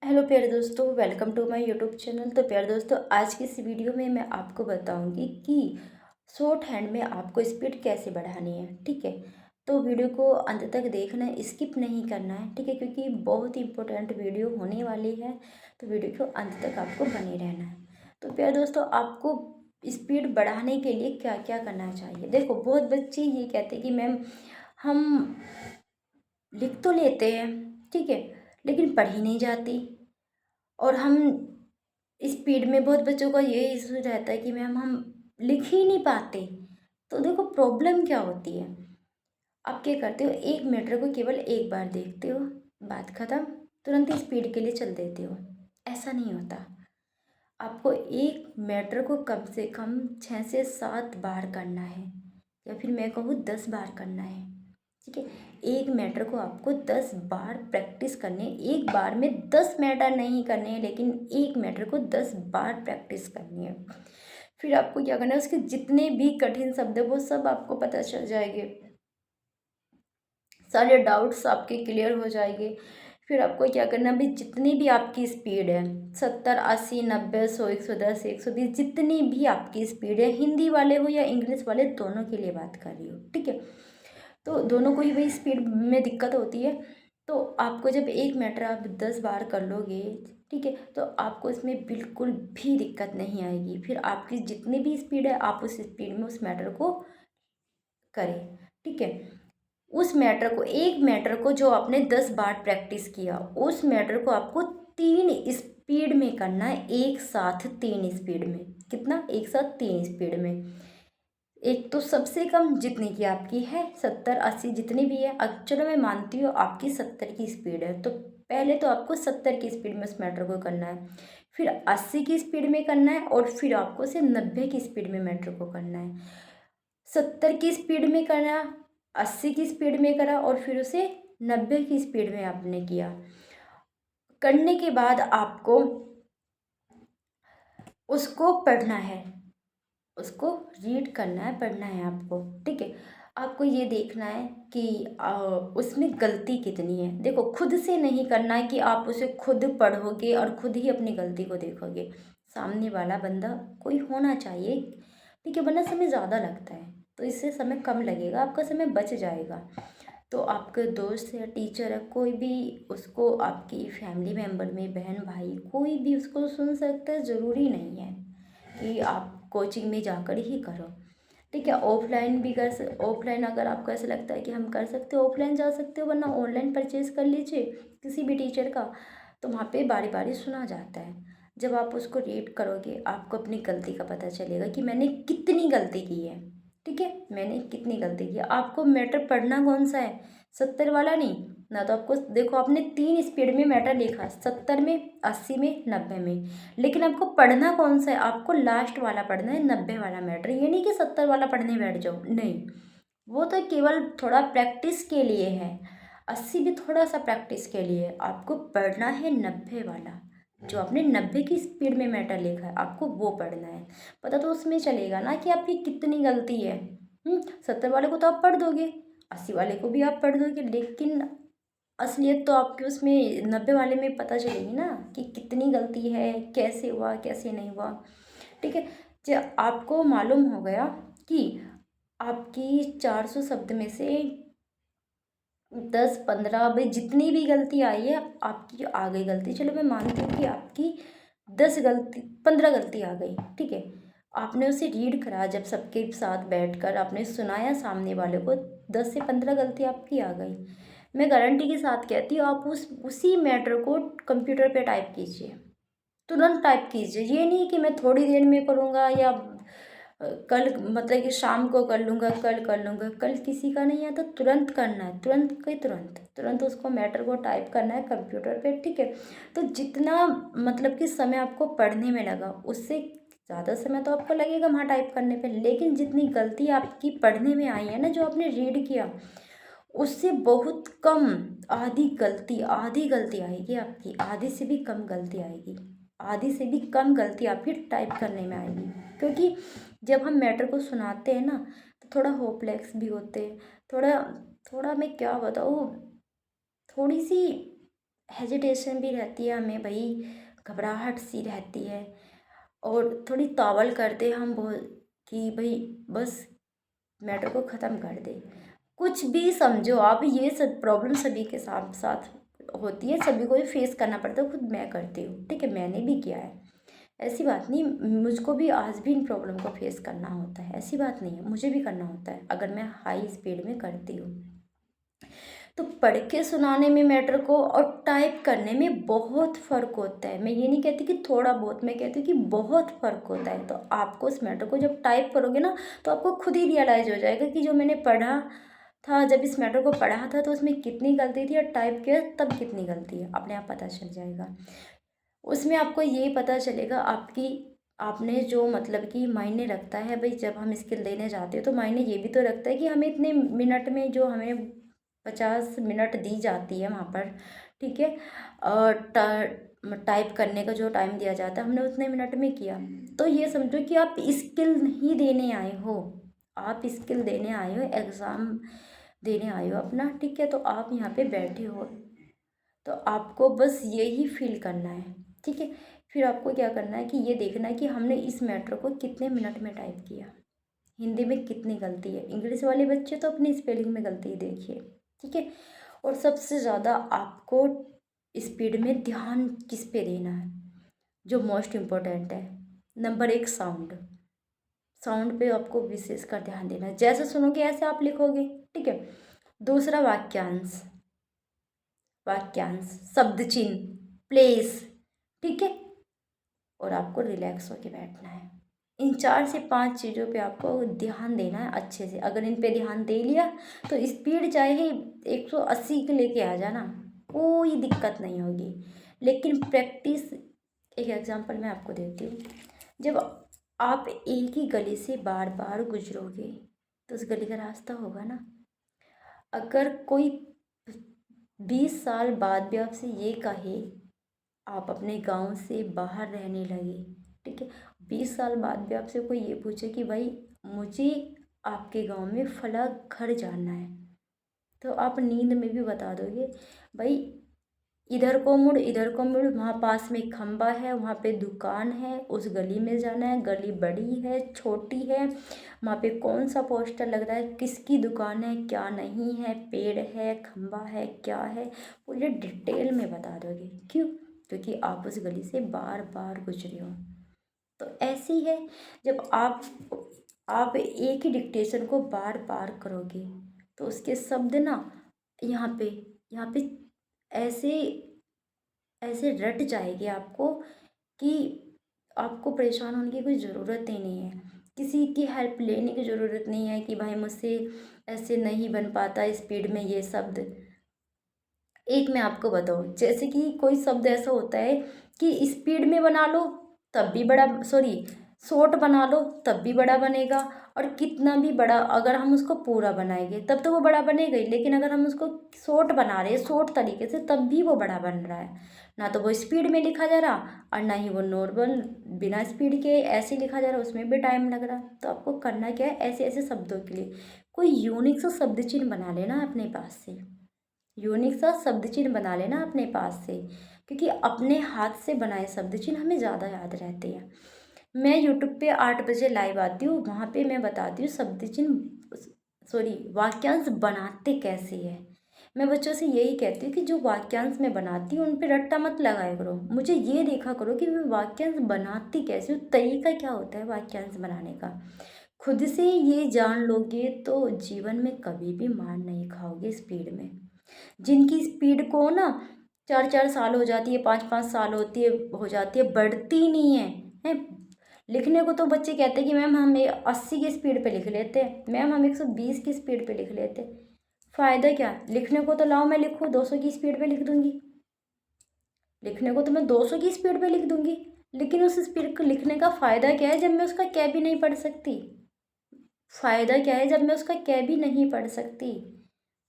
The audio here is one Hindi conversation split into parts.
हेलो प्यारे दोस्तों, welcome to my YouTube channel. तो प्यारे दोस्तों, आज की इस वीडियो में मैं आपको बताऊंगी कि शॉर्ट हैंड में आपको स्पीड कैसे बढ़ानी है। ठीक है, तो वीडियो को अंत तक देखना है, स्किप नहीं करना है। ठीक है, क्योंकि बहुत ही इंपॉर्टेंट वीडियो होने वाली है, तो वीडियो को अंत तक आपको बने रहना है। तो प्यारे दोस्तों, आपको स्पीड बढ़ाने के लिए क्या क्या करना चाहिए। देखो, बहुत बच्चे ये कहते हैं कि मैम हम लिख तो लेते हैं, ठीक है, लेकिन पढ़ी नहीं जाती। और हम स्पीड में, बहुत बच्चों का ये इशू रहता है कि मैम हम लिख ही नहीं पाते। तो देखो, प्रॉब्लम क्या होती है। आप क्या करते हो, एक मैटर को केवल एक बार देखते हो, बात खत्म, तुरंत ही स्पीड के लिए चल देते हो। ऐसा नहीं होता। आपको एक मैटर को कम से कम 6 से 7 बार करना है, या फिर मैं कहूँ 10 बार करना है। ठीक है, एक मैटर को आपको 10 बार प्रैक्टिस करने, एक बार में 10 मैटर नहीं करने हैं, लेकिन एक मैटर को 10 बार प्रैक्टिस करनी है। फिर आपको क्या करना है, उसके जितने भी कठिन शब्द है वो सब आपको पता चल जाएंगे, सारे डाउट्स आपके क्लियर हो जाएंगे। फिर आपको क्या करना, अभी जितनी भी आपकी स्पीड है, 70 80 90 100 110 120, जितनी भी आपकी स्पीड है, हिंदी वाले हो या इंग्लिश वाले, दोनों के लिए बात कर रही हो। ठीक है, तो दोनों को ही वही स्पीड में दिक्कत होती है। तो आपको जब एक मैटर आप 10 बार कर लोगे, ठीक है, तो आपको इसमें बिल्कुल भी दिक्कत नहीं आएगी। फिर आपकी जितनी भी स्पीड है, आप उस स्पीड में उस मैटर को करें। ठीक है, उस मैटर को, एक मैटर को जो आपने 10 बार प्रैक्टिस किया, उस मैटर को आपको 3 स्पीड में करना है, एक साथ 3 स्पीड में। कितना? एक साथ 3 स्पीड में। एक तो सबसे कम जितनी की आपकी है, 70 80 जितनी भी है। अब चलो मैं मानती हूँ आपकी 70 की स्पीड है, तो पहले तो आपको 70 की स्पीड में उस मैटर को करना है, फिर 80 की स्पीड में करना है, और फिर आपको उसे 90 की स्पीड में मैटर को करना है। 70 की स्पीड में करा, 80 की स्पीड में करा, और फिर उसे 90 की स्पीड में आपने किया। करने के बाद आपको उसको पढ़ना है, उसको रीड करना है, पढ़ना है आपको। ठीक है, आपको ये देखना है कि उसमें गलती कितनी है। देखो, खुद से नहीं करना है कि आप उसे खुद पढ़ोगे और खुद ही अपनी गलती को देखोगे। सामने वाला बंदा कोई होना चाहिए, ठीक है, वरना समय ज़्यादा लगता है, तो इससे समय कम लगेगा, आपका समय बच जाएगा। तो आपके दोस्त या टीचर है, कोई भी उसको, आपकी फैमिली मेम्बर में बहन भाई कोई भी उसको सुन सकता है, ज़रूरी नहीं है कि आप कोचिंग में जाकर ही करो। ठीक है, ऑफलाइन भी ऑफलाइन अगर आपको ऐसा लगता है कि हम कर सकते हो, ऑफलाइन जा सकते हो, वरना ऑनलाइन परचेज कर लीजिए किसी भी टीचर का। तो वहाँ पे बारी बारी सुना जाता है। जब आप उसको रीड करोगे, आपको अपनी गलती का पता चलेगा कि मैंने कितनी गलती की है। ठीक है, मैंने कितनी गलती की है। आपको मैटर पढ़ना कौन सा है, 70 वाला नहीं ना। तो आपको देखो, आपने 3 स्पीड में मैटर लिखा, 70 में, 80 में, 90 में, लेकिन आपको पढ़ना कौन सा है, आपको लास्ट वाला पढ़ना है, 90 वाला मैटर। ये नहीं कि 70 वाला पढ़ने बैठ जाओ, नहीं, वो तो केवल थोड़ा प्रैक्टिस के लिए है। 80 भी थोड़ा सा प्रैक्टिस के लिए। आपको पढ़ना है 90 वाला, जो आपने 90 की स्पीड में मैटर लिखा है, आपको वो पढ़ना है। पता तो उसमें चलेगा ना कि आपकी कितनी गलती है। 70 वाले को तो आप पढ़ दोगे, 80 वाले को भी आप पढ़ दोगे, लेकिन असलियत तो आपके उसमें 90 वाले में पता चलेगी ना कि कितनी गलती है, कैसे हुआ, कैसे नहीं हुआ। ठीक है, जब आपको मालूम हो गया कि आपकी 400 शब्द में से 10 15 भाई जितनी भी गलती आई है, आपकी आ गई गलती, चलो मैं मानती हूँ कि आपकी 10 गलती 15 गलती आ गई। ठीक है, आपने उसे रीड करा, जब सबके साथ बैठकर आपने सुनाया सामने वाले को, 10 से 15 गलती आपकी आ गई। मैं गारंटी के साथ कहती हूँ, आप उसी मैटर को कंप्यूटर पे टाइप कीजिए, तुरंत टाइप कीजिए। ये नहीं कि मैं थोड़ी देर में करूँगा, या कल, मतलब कि शाम को कर लूँगा, कल कर लूँगा। कल किसी का नहीं आता, तुरंत करना है, तुरंत के तुरंत, तुरंत उसको मैटर को टाइप करना है कंप्यूटर पे। ठीक है, तो जितना मतलब कि समय आपको पढ़ने में लगा, उससे ज़्यादा समय तो आपको लगेगा वहाँ टाइप करने पे, लेकिन जितनी गलती आपकी पढ़ने में आई है ना, जो आपने रीड किया, उससे बहुत कम, आधी गलती आएगी आपकी, आधी से भी कम गलती आएगी, आधी से भी कम गलती आपकी टाइप करने में आएगी। क्योंकि जब हम मैटर को सुनाते हैं ना, तो थोड़ा होपलेस भी होते हैं, थोड़ा थोड़ा, मैं क्या बताऊँ, थोड़ी सी हेजिटेशन भी रहती है हमें भाई, घबराहट सी रहती है, और थोड़ी तावल करते हम बहुत कि भाई बस मैटर को ख़त्म कर दे। कुछ भी समझो आप, ये सब प्रॉब्लम सभी के साथ साथ होती है, सभी को ही फेस करना पड़ता है, खुद मैं करती हूँ, ठीक है, मैंने भी किया है। ऐसी बात नहीं, मुझको भी आज भी इन प्रॉब्लम को फेस करना होता है, ऐसी बात नहीं है, मुझे भी करना होता है अगर मैं हाई स्पीड में करती हूँ। तो पढ़ के सुनाने में मैटर को और टाइप करने में बहुत फ़र्क होता है। मैं ये नहीं कहती कि थोड़ा बहुत, मैं कहती हूँ कि बहुत फ़र्क होता है। तो आपको उस मैटर को जब टाइप करोगे ना, तो आपको खुद ही रियलाइज़ हो जाएगा कि जो मैंने पढ़ा था, जब इस मैटर को पढ़ा था तो उसमें कितनी गलती थी, और टाइप किया तब कितनी गलती है, अपने आप पता चल जाएगा। उसमें आपको ये पता चलेगा आपकी, आपने जो मतलब कि मायने रखता है भाई, जब हम स्किल देने जाते हैं तो मायने ये भी तो रखता है कि हमें इतने मिनट में, जो हमें 50 मिनट दी जाती है वहाँ पर, ठीक है, और टाइप करने का जो टाइम दिया जाता है हमने उतने मिनट में किया। तो ये समझो कि आप स्किल नहीं देने आए हो, आप स्किल देने आए हो, एग्ज़ाम देने आए हो अपना, ठीक है। तो आप यहाँ पे बैठे हो, तो आपको बस यही फील करना है, ठीक है। फिर आपको क्या करना है कि ये देखना है कि हमने इस मैटर को कितने मिनट में टाइप किया, हिंदी में कितनी गलती है। इंग्लिश वाले बच्चे तो अपनी स्पेलिंग में गलती देखिए, ठीक है। और सबसे ज़्यादा आपको स्पीड में ध्यान किस पे देना है, जो मोस्ट इम्पोर्टेंट है, नंबर 1 साउंड। साउंड पे आपको विशेष कर ध्यान देना है, जैसे सुनोगे ऐसे आप लिखोगे, ठीक है। दूसरा वाक्यांश, वाक्यांश, शब्द चिन्ह, प्लेस, ठीक है। और आपको रिलैक्स होके बैठना है। इन 4 से 5 चीज़ों पे आपको ध्यान देना है अच्छे से। अगर इन पे ध्यान दे लिया तो स्पीड चाहे 180 के लेके आ जाना, कोई दिक्कत नहीं होगी। लेकिन प्रैक्टिस, एक एग्जांपल मैं आपको देती हूँ। जब आप एक ही गली से बार बार गुजरोगे तो उस गली का रास्ता होगा ना। अगर कोई 20 साल बाद भी आपसे ये कहे, आप अपने गांव से बाहर रहने लगे, ठीक है, 20 साल बाद भी आपसे कोई ये पूछे कि भाई मुझे आपके गांव में फला घर जाना है, तो आप नींद में भी बता दोगे भाई इधर को मुड़, इधर को मुड़, वहाँ पास में खंबा है, वहाँ पे दुकान है, उस गली में जाना है, गली बड़ी है छोटी है, वहाँ पे कौन सा पोस्टर लग रहा है, किसकी दुकान है, क्या नहीं है, पेड़ है, खंबा है, क्या है, पूरे डिटेल में बता दोगे। क्यों? क्योंकि आप उस गली से बार बार गुजरे हो। तो ऐसे ही है, जब आप एक ही डिक्टेशन को बार बार करोगे तो उसके शब्द ना यहाँ पे ऐसे ऐसे रट जाएंगे आपको कि आपको परेशान होने की कोई ज़रूरत ही नहीं है, किसी की हेल्प लेने की ज़रूरत नहीं है कि भाई मुझसे ऐसे नहीं बन पाता स्पीड में ये शब्द। एक मैं आपको बताऊँ, जैसे कि कोई शब्द ऐसा होता है कि स्पीड में बना लो तब भी बड़ा, सॉरी, शॉर्ट बना लो तब भी बड़ा बनेगा, और कितना भी बड़ा अगर हम उसको पूरा बनाएंगे तब तो वो बड़ा बनेगा ही, लेकिन अगर हम उसको शॉर्ट बना रहे हैं शॉर्ट तरीके से तब भी वो बड़ा बन रहा है। ना तो वो स्पीड में लिखा जा रहा और ना ही वो नॉर्मल बिना स्पीड के ऐसे लिखा जा रहा, उसमें भी टाइम लग रहा। तो आपको करना क्या है, ऐसे ऐसे शब्दों के लिए कोई यूनिक सा शब्द चिन्ह बना लेना अपने पास से, यूनिक सा शब्द चिन्ह बना लेना अपने पास से, क्योंकि अपने हाथ से बनाए शब्द चिन्ह हमें ज़्यादा याद रहते हैं। मैं यूट्यूब पे 8 बजे लाइव आती हूँ, वहाँ पे मैं बताती हूँ शब्द चिन्ह, सॉरी, वाक्यांश बनाते कैसे है। मैं बच्चों से यही कहती हूँ कि जो वाक्यांश मैं बनाती हूँ उन पे रट्टा मत लगाया करो, मुझे ये देखा करो कि मैं वाक्यांश बनाती कैसे हूँ, तरीका क्या होता है वाक्यांश बनाने का। खुद से ये जान लोगे तो जीवन में कभी भी मार नहीं खाओगे स्पीड में। जिनकी स्पीड को ना 4 4 साल हो जाती है, 5 5 साल होती है, हो जाती है, बढ़ती नहीं है। लिखने को तो बच्चे कहते हैं कि मैम हम 80 की स्पीड पे लिख लेते हैं, मैम हम 120 की स्पीड पे लिख लेते हैं। फ़ायदा क्या? लिखने को तो लाओ मैं लिखूँ 200 की स्पीड पे लिख दूँगी, लिखने को तो मैं 200 की स्पीड पे लिख दूँगी, लेकिन उस स्पीड को लिखने का फ़ायदा क्या है जब मैं उसका कै भी नहीं पढ़ सकती? फ़ायदा क्या है जब मैं उसका कै भी नहीं पढ़ सकती?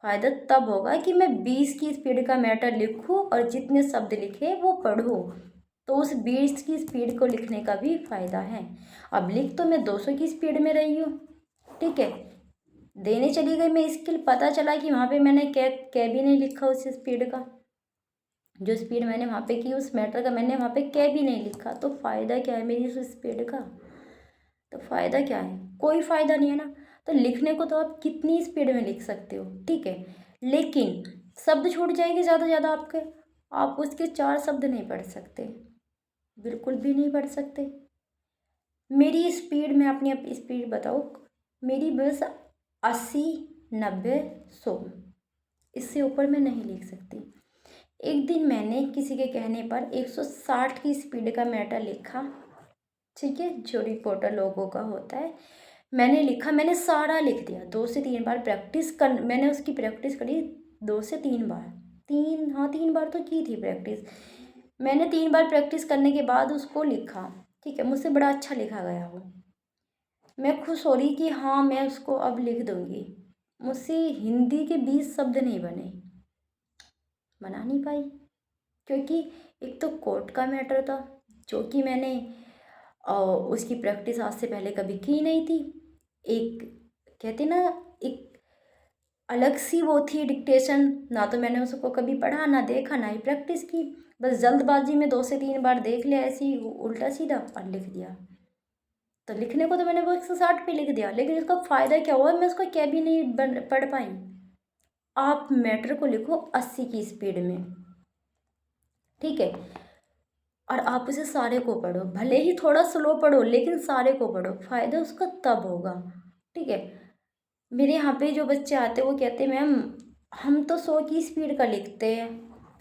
फ़ायदा तब होगा कि मैं 20 की स्पीड का मैटर लिखूँ और जितने शब्द लिखे वो पढ़ूँ, तो उस 20 की स्पीड को लिखने का भी फ़ायदा है। अब लिख तो मैं 200 की स्पीड में रही हूँ, ठीक है, देने चली गई मैं स्किल, पता चला कि वहाँ पे मैंने कै कै भी नहीं लिखा उस स्पीड का, जो स्पीड मैंने वहाँ पे की उस मैटर का मैंने वहाँ पे क्या भी नहीं लिखा, तो फ़ायदा क्या है मेरी उस स्पीड का? तो फ़ायदा क्या है? कोई फ़ायदा नहीं है ना। तो लिखने को तो आप कितनी स्पीड में लिख सकते हो, ठीक है, लेकिन शब्द छूट जाएंगे ज़्यादा से ज़्यादा आपके, आप उसके 4 शब्द नहीं पढ़ सकते, बिल्कुल भी नहीं पढ़ सकते। मेरी स्पीड में अपनी स्पीड बताओ, मेरी बस 80, 90, 100, इससे ऊपर मैं नहीं लिख सकती। एक दिन मैंने किसी के कहने पर 160 की स्पीड का मैटर लिखा, ठीक है, जो रिपोर्टर लोगों का होता है। मैंने लिखा, मैंने सारा लिख दिया, 2 से 3 बार प्रैक्टिस कर, मैंने उसकी प्रैक्टिस करी 2 से 3 बार, 3 बार तो की थी प्रैक्टिस। मैंने 3 बार प्रैक्टिस करने के बाद उसको लिखा, ठीक है, मुझसे बड़ा अच्छा लिखा गया वो। मैं खुश हो रही कि हाँ मैं उसको अब लिख दूँगी। मुझसे हिंदी के 20 शब्द नहीं बना नहीं पाई, क्योंकि एक तो कोर्ट का मैटर था जो कि मैंने उसकी प्रैक्टिस आज से पहले कभी की नहीं थी। एक कहते ना, एक अलग सी वो थी डिक्टेशन, ना तो मैंने उसको कभी पढ़ा, ना देखा, ना ही प्रैक्टिस की। बस जल्दबाजी में 2 से 3 बार देख लिया ऐसे ही उल्टा सीधा और लिख दिया। तो लिखने को तो मैंने वो 160 पे लिख दिया, लेकिन इसका फ़ायदा क्या हुआ, मैं उसको क्या भी नहीं पढ़ पाई। आप मैटर को लिखो 80 की स्पीड में, ठीक है, और आप उसे सारे को पढ़ो, भले ही थोड़ा स्लो पढ़ो लेकिन सारे को पढ़ो, फ़ायदा उसका तब होगा, ठीक है। मेरे यहाँ पे जो बच्चे आते हैं वो कहते हैं मैम हम तो 100 की स्पीड का लिखते हैं,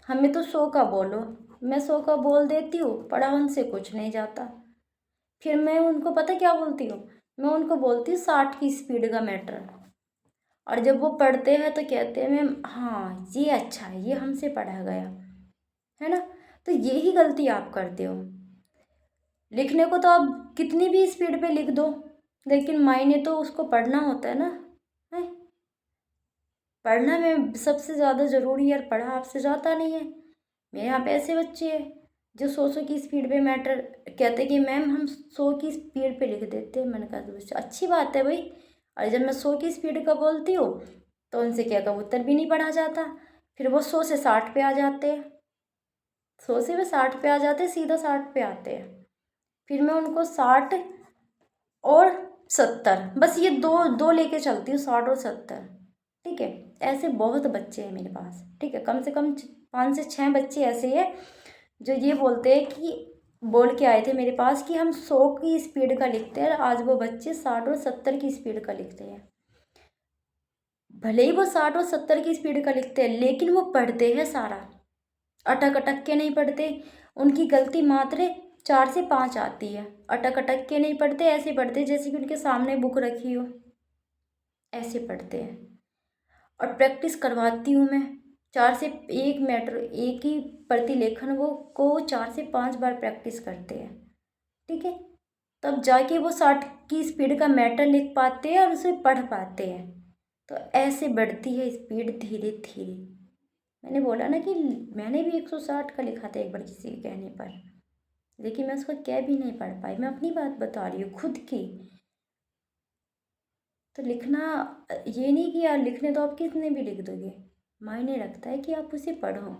हमें तो 100 का बोलो। मैं 100 का बोल देती हूँ, पढ़ा उनसे कुछ नहीं जाता। फिर मैं उनको पता क्या बोलती हूँ, मैं उनको बोलती हूँ 60 की स्पीड का मैटर, और जब वो पढ़ते हैं तो कहते हैं मैम हाँ ये अच्छा है, ये हमसे पढ़ा गया है ना। तो यही गलती आप करते हो। लिखने को तो आप कितनी भी स्पीड पे लिख दो, लेकिन मायने तो उसको पढ़ना होता है ना, है। पढ़ना में सबसे ज़्यादा ज़रूरी है, पढ़ा आपसे जाता नहीं है। मेरे यहाँ पे ऐसे बच्चे हैं जो 100 की स्पीड पे मैटर कहते कि मैम हम 100 की स्पीड पे लिख देते हैं। मैंने कहा तो अच्छी बात है भाई, और जब मैं 100 की स्पीड का बोलती हूँ तो उनसे क्या कबूतर भी नहीं पढ़ा जाता, फिर वो 100 से 60 पे आ जाते हैं, 100 से वे 60 पे आ जाते हैं, सीधा 60 पे आते हैं। फिर मैं उनको 60 और 70, बस ये दो दो लेके चलती हूँ, 60 और 70, ठीक है। ऐसे बहुत बच्चे हैं मेरे पास, ठीक है, कम से कम 5 से 6 बच्चे ऐसे हैं जो ये बोलते हैं कि बोल के आए थे मेरे पास कि हम 100 की स्पीड का लिखते हैं, आज वो बच्चे 60 और 70 की स्पीड का लिखते हैं। भले ही वो 60 और 70 की स्पीड का लिखते हैं, लेकिन वो पढ़ते हैं सारा, अटक अटक के नहीं पढ़ते। उनकी गलती मात्र 4 से 5 आती है, अटक अटक के नहीं पढ़ते, ऐसे पढ़ते जैसे कि उनके सामने बुक रखी हो, ऐसे पढ़ते हैं। और प्रैक्टिस करवाती हूँ मैं, 4 से 1 मैटर, एक ही प्रतिलेखन वो को 4 से 5 बार प्रैक्टिस करते हैं, ठीक है, तब जाके वो 60 की स्पीड का मैटर लिख पाते हैं और उसे पढ़ पाते हैं। तो ऐसे बढ़ती है स्पीड धीरे धीरे। मैंने बोला ना कि मैंने भी 160 का लिखा था एक बार किसी के कहने पर, लेकिन मैं उसको क्या भी नहीं पढ़ पाई। मैं अपनी बात बता रही हूँ, खुद की। तो लिखना ये नहीं कि यार लिखने तो आप कितने भी लिख दोगे, मायने रखता है कि आप उसे पढ़ो,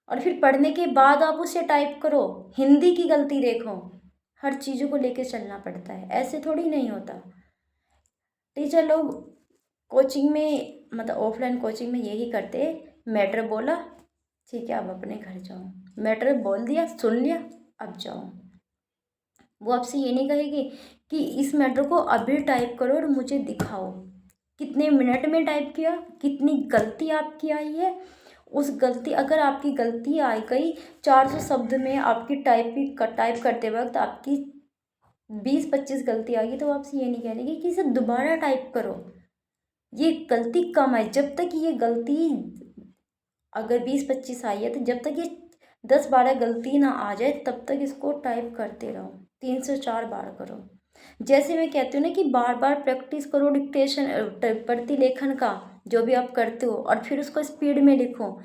और फिर पढ़ने के बाद आप उसे टाइप करो। हिंदी की गलती देखो, हर चीज़ों को लेके चलना पड़ता है, ऐसे थोड़ी नहीं होता। टीचर लोग कोचिंग में, मतलब ऑफलाइन कोचिंग में यही करते, मैटर बोला ठीक है अब अपने घर जाओ, मैटर बोल दिया सुन लिया अब जाओ। वो आपसे ये नहीं कहेगी कि इस मैटर को अभी टाइप करो और मुझे दिखाओ कितने मिनट में टाइप किया, कितनी गलती आपकी आई है। उस गलती, अगर आपकी गलती आई गई 400 शब्द में, आपकी टाइप करते वक्त आपकी 20-25 गलती आ गई, तो आपसे ये नहीं कहेंगे कि इसे दोबारा टाइप करो, ये गलती कम है। जब तक ये गलती अगर 20-25 आई है, तो जब तक ये 10-12 गलती ना आ जाए तब तक इसको टाइप करते रहो, 3 से 4 बार करो। जैसे मैं कहती हूँ ना कि बार बार प्रैक्टिस करो डिक्टेशन, प्रतिलेखन का, जो भी आप करते हो, और फिर उसको स्पीड में लिखो।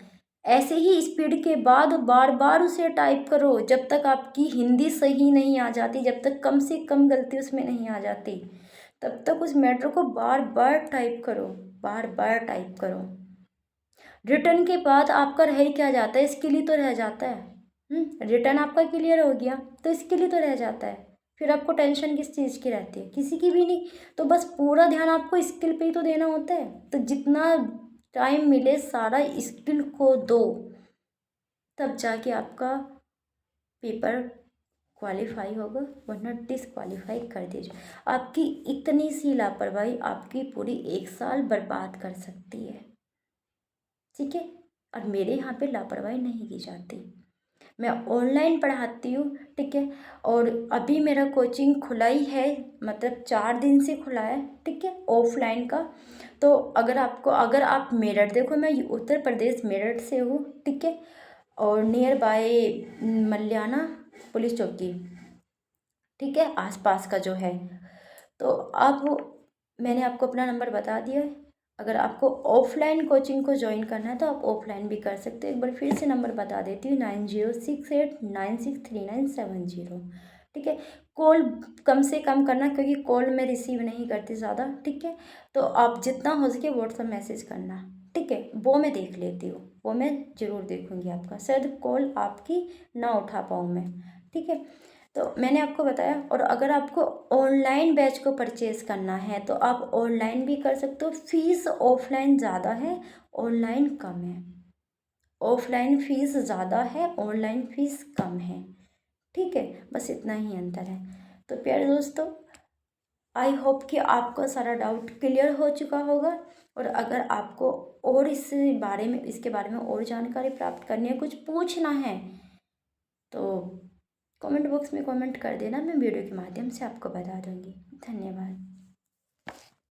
ऐसे ही स्पीड के बाद बार बार उसे टाइप करो जब तक आपकी हिंदी सही नहीं आ जाती, जब तक कम से कम गलती उसमें नहीं आ जाती, तब तक उस मैटर को बार बार टाइप करो, बार बार टाइप करो। रिटर्न के बाद आपका रह क्या जाता है, इसके लिए तो रह जाता है। रिटर्न आपका क्लियर हो गया तो इसके लिए तो रह जाता है। फिर आपको टेंशन किस चीज़ की रहती है, किसी की भी नहीं। तो बस पूरा ध्यान आपको स्किल पे ही तो देना होता है। तो जितना टाइम मिले सारा स्किल को दो, तब जाके आपका पेपर क्वालिफाई होगा, वरना डिसक्वालीफाई कर दीजिए। आपकी इतनी सी लापरवाही आपकी पूरी 1 साल बर्बाद कर सकती है, ठीक है। और मेरे यहाँ पे लापरवाही नहीं की जाती। मैं ऑनलाइन पढ़ाती हूँ, ठीक है। और अभी मेरा कोचिंग खुला ही है, मतलब 4 दिन से खुला है, ठीक है, ऑफलाइन का। तो अगर आप मेरठ, देखो मैं उत्तर प्रदेश मेरठ से हूँ, ठीक है। और नियर बाय मल्याना पुलिस चौकी, ठीक है, आसपास का जो है। तो आप, मैंने आपको अपना नंबर बता दिया है। अगर आपको ऑफलाइन कोचिंग को ज्वाइन करना है तो आप ऑफलाइन भी कर सकते हो। एक बार फिर से नंबर बता देती हूँ, 9068963970, ठीक है। कॉल कम से कम करना, क्योंकि कॉल मैं रिसीव नहीं करती ज़्यादा, ठीक है। तो आप जितना हो सके व्हाट्सअप मैसेज करना, ठीक है, वो मैं देख लेती हूँ, वो मैं ज़रूर देखूँगी आपका। शायद कॉल आपकी ना उठा पाऊँ मैं, ठीक है। तो मैंने आपको बताया। और अगर आपको ऑनलाइन बैच को परचेज़ करना है तो आप ऑनलाइन भी कर सकते हो। फीस ऑफलाइन ज़्यादा है, ऑनलाइन कम है। ऑफलाइन फीस ज़्यादा है, ऑनलाइन फीस कम है, ठीक है। बस इतना ही अंतर है। तो प्यारे दोस्तों, आई होप कि आपका सारा डाउट क्लियर हो चुका होगा। और अगर आपको और इसके बारे में और जानकारी प्राप्त करनी है, कुछ पूछना है, तो कमेंट बॉक्स में कमेंट कर देना, मैं वीडियो के माध्यम से आपको बता दूंगी। धन्यवाद।